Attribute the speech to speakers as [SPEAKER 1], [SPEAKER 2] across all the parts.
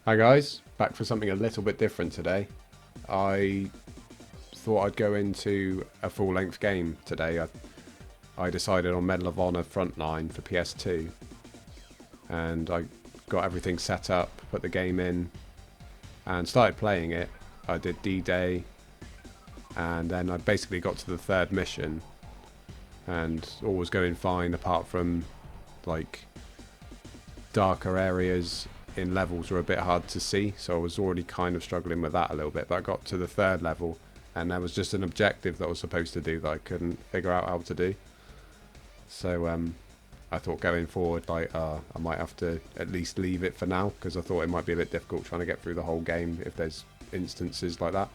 [SPEAKER 1] Hi guys, back for something a little bit different today. I thought I'd go into a full-length game today. I decided on Medal of Honor Frontline for PS2, and I got everything set up, put the game in, and started playing it. I did D-Day, and then I basically got to the third mission, and all was going fine apart from like darker areas in levels were a bit hard to see, so I was already kind of struggling with that a little bit. But I got to the third level, and there was just an objective that I was supposed to do that I couldn't figure out how to do. So I thought going forward, I might have to at least leave it for now, because I thought it might be a bit difficult trying to get through the whole game if there's instances like that.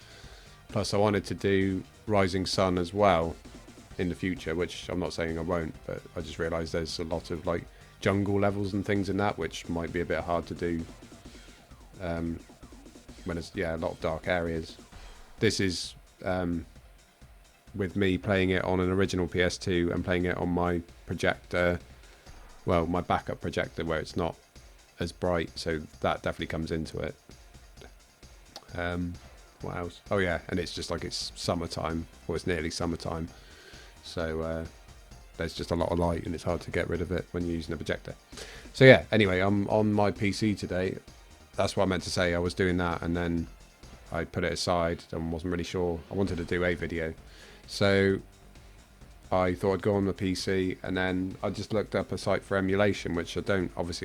[SPEAKER 1] Plus, I wanted to do Rising Sun as well in the future, which I'm not saying I won't, but I just realised there's a lot of like jungle levels and things in that, which might be a bit hard to do when it's a lot of dark areas. This is with me playing it on an original PS2 and playing it on my projector, well, my backup projector, where it's not as bright, so that definitely comes into it. What else? Oh yeah, and it's just like it's summertime, or it's nearly summertime, so there's just a lot of light and it's hard to get rid of it when you're using a projector. So yeah, anyway, I'm on my PC today. That's what I meant to say. I was doing that and then I put it aside and wasn't really sure. I wanted to do a video. So I thought I'd go on the PC, and then I just looked up a site for emulation, which I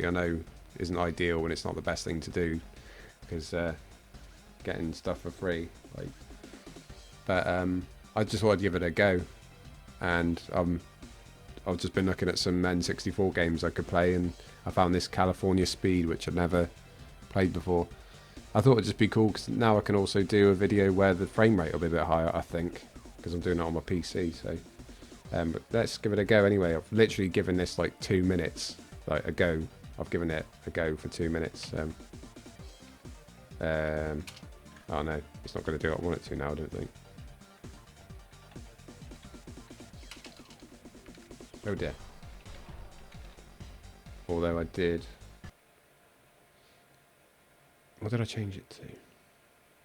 [SPEAKER 1] know isn't ideal and it's not the best thing to do, because getting stuff for free. But I just thought I'd give it a go. And I've just been looking at some N64 games I could play, and I found this California Speed, which I'd never played before. I thought it'd just be cool, because now I can also do a video where the frame rate will be a bit higher, I think, because I'm doing it on my PC. So, but let's give it a go anyway. I've literally given this like 2 minutes, like a go. I've given it a go for 2 minutes. Oh no, it's not going to do what I want it to now, I don't think. Oh dear. Although I did... What did I change it to?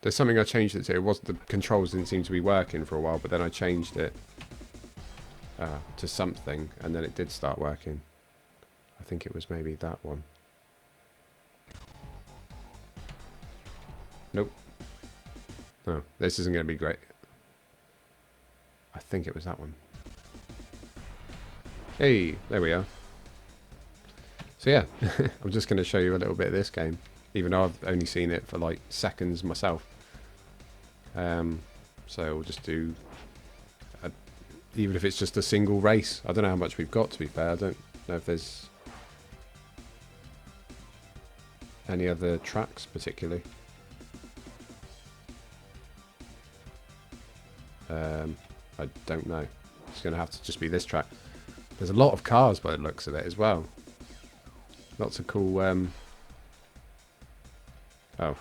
[SPEAKER 1] There's something I changed it to. It was the controls didn't seem to be working for a while, but then I changed it to something, and then it did start working. I think it was maybe that one. Nope. No, this isn't going to be great. I think it was that one. Hey, there we are. So yeah, I'm just going to show you a little bit of this game, even though I've only seen it for like seconds myself. So we'll just do, even if it's just a single race. I don't know how much we've got, to be fair. I don't know if there's any other tracks particularly. I don't know. It's going to have to just be this track. There's a lot of cars by the looks of it as well. Lots of cool... Oh,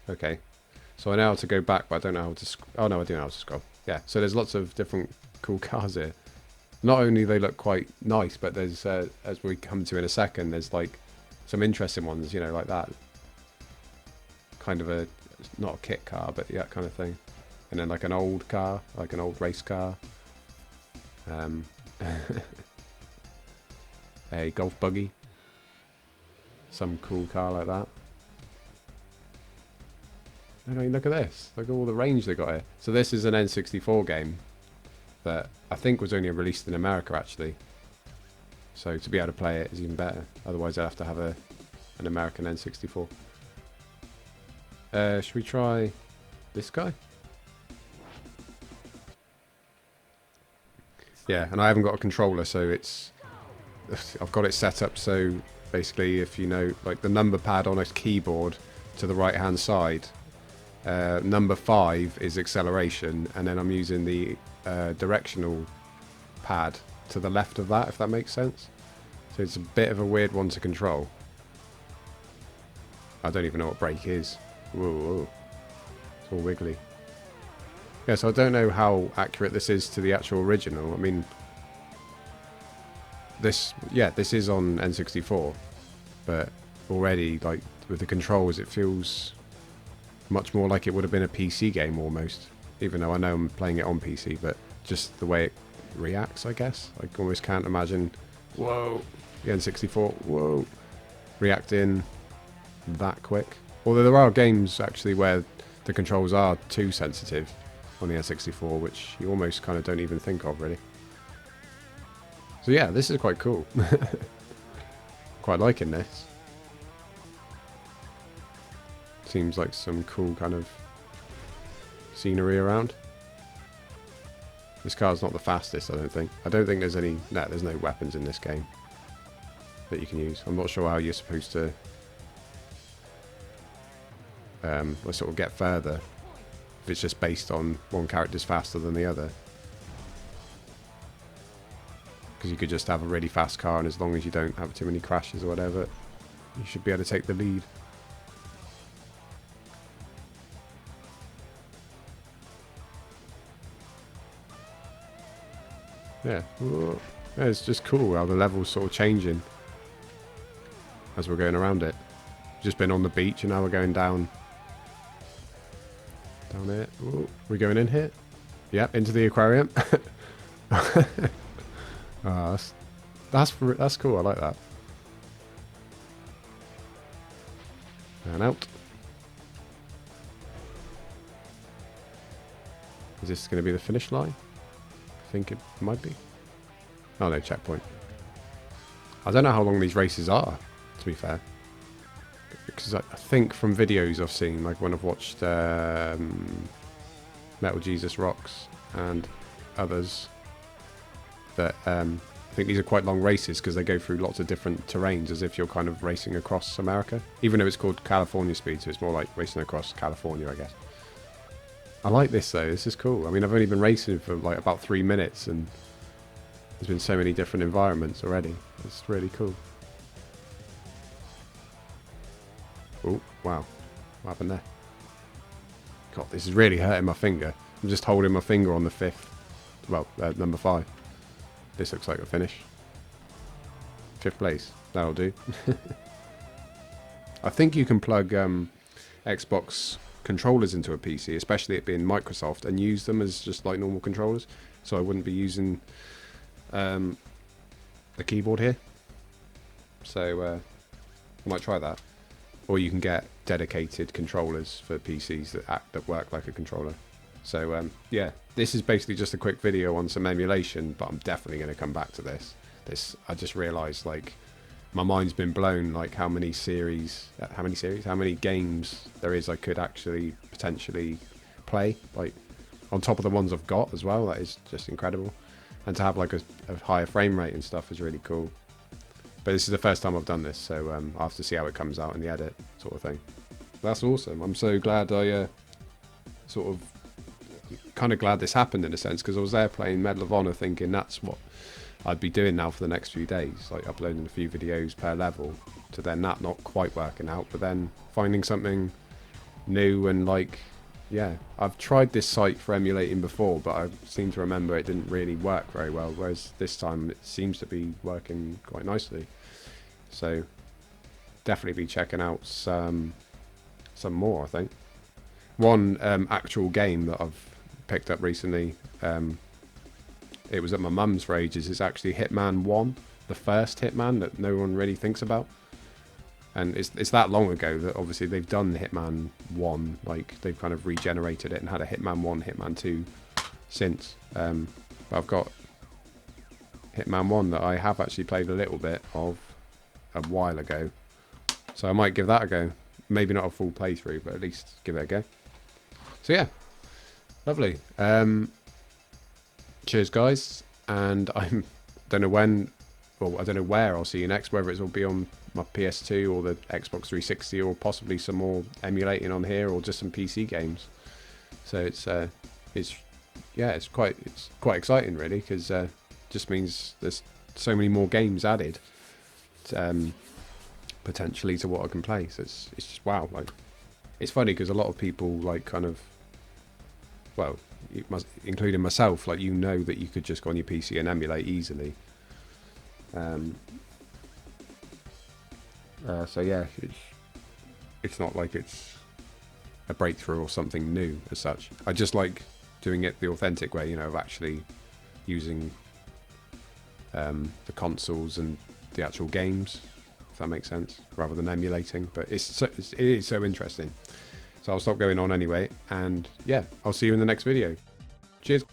[SPEAKER 1] okay. So I know how to go back, but I don't know how to... Oh no, I do know how to scroll. Yeah, so there's lots of different cool cars here. Not only they look quite nice, but there's, as we come to in a second, there's like some interesting ones, you know, like that. Kind of a... Not a kit car, but yeah, that kind of thing. And then like an old car, like an old race car. A golf buggy. Some cool car like that. I mean, look at this. Look at all the range they got here. So this is an N64 game that I think was only released in America, actually. So to be able to play it is even better. Otherwise I'd have to have an American N64. Should we try this guy? Yeah, and I haven't got a controller, so it's... I've got it set up so basically, if you know, like the number pad on a keyboard to the right hand side, number 5 is acceleration, and then I'm using the directional pad to the left of that, if that makes sense. So it's a bit of a weird one to control. I don't even know what brake is. Whoa, whoa. It's all wiggly. Yeah, so I don't know how accurate this is to the actual original. I mean, this is on N64, but already, like with the controls, it feels much more like it would have been a PC game almost. Even though I know I'm playing it on PC, but just the way it reacts, I guess. I almost can't imagine, whoa, the N64, whoa, reacting that quick. Although there are games actually where the controls are too sensitive on the N64, which you almost kind of don't even think of really. So yeah, this is quite cool. Quite liking this. Seems like some cool kind of scenery around. This car's not the fastest, I don't think. I don't think there's any... No, there's no weapons in this game that you can use. I'm not sure how you're supposed to sort of get further if it's just based on one character's faster than the other. Because you could just have a really fast car, and as long as you don't have too many crashes or whatever, you should be able to take the lead. Yeah, yeah, it's just cool how the level's sort of changing as we're going around it. Just been on the beach and now we're going down here. Ooh, we're going in here. Yep, into the aquarium. Oh, that's cool. I like that. And out. Is this going to be the finish line? I think it might be. Oh no, checkpoint. I don't know how long these races are, to be fair. Because I think from videos I've seen, like when I've watched Metal Jesus Rocks and others, that I think these are quite long races because they go through lots of different terrains as if you're kind of racing across America. Even though it's called California Speed, so it's more like racing across California, I guess. I like this though, this is cool. I mean, I've only been racing for like about 3 minutes and there's been so many different environments already. It's really cool. Oh, wow. What happened there? God, this is really hurting my finger. I'm just holding my finger on the number 5. This looks like a finish. 5th place. That'll do. I think you can plug Xbox controllers into a PC, especially it being Microsoft, and use them as just like normal controllers. So I wouldn't be using the keyboard here. So I might try that. Or you can get dedicated controllers for PCs that work like a controller. So yeah, this is basically just a quick video on some emulation, but I'm definitely going to come back to this. I just realised, like, my mind's been blown, like how many games there is I could actually potentially play, like on top of the ones I've got as well. That is just incredible. And to have like a higher frame rate and stuff is really cool. But this is the first time I've done this, so I'll have to see how it comes out in the edit, sort of thing. That's awesome. I'm so glad I kind of glad this happened in a sense, because I was there playing Medal of Honor thinking that's what I'd be doing now for the next few days, like uploading a few videos per level, to then that not quite working out, but then finding something new. And like, yeah, I've tried this site for emulating before, but I seem to remember it didn't really work very well, whereas this time it seems to be working quite nicely. So definitely be checking out some more, I think. One actual game that I've picked up recently, it was at my mum's for ages, is actually Hitman 1, the first Hitman that no one really thinks about. And it's that long ago that obviously they've done Hitman 1, like they've kind of regenerated it and had a Hitman 1, Hitman 2 since. But I've got Hitman 1 that I have actually played a little bit of a while ago. So I might give that a go. Maybe not a full playthrough, but at least give it a go. So yeah, lovely. Cheers guys, and I don't know when, well, I don't know where I'll see you next, whether it'll be on my PS2 or the Xbox 360, or possibly some more emulating on here, or just some PC games. So it's quite exciting really, because just means there's so many more games added potentially to what I can play. So it's just wow. Like, it's funny because a lot of people, like, kind of, well, including myself, like, you know that you could just go on your PC and emulate easily. So yeah, it's not like it's a breakthrough or something new as such. I just like doing it the authentic way, you know, of actually using the consoles and the actual games, if that makes sense, rather than emulating. But it is so interesting. So I'll stop going on anyway, and yeah, I'll see you in the next video. Cheers.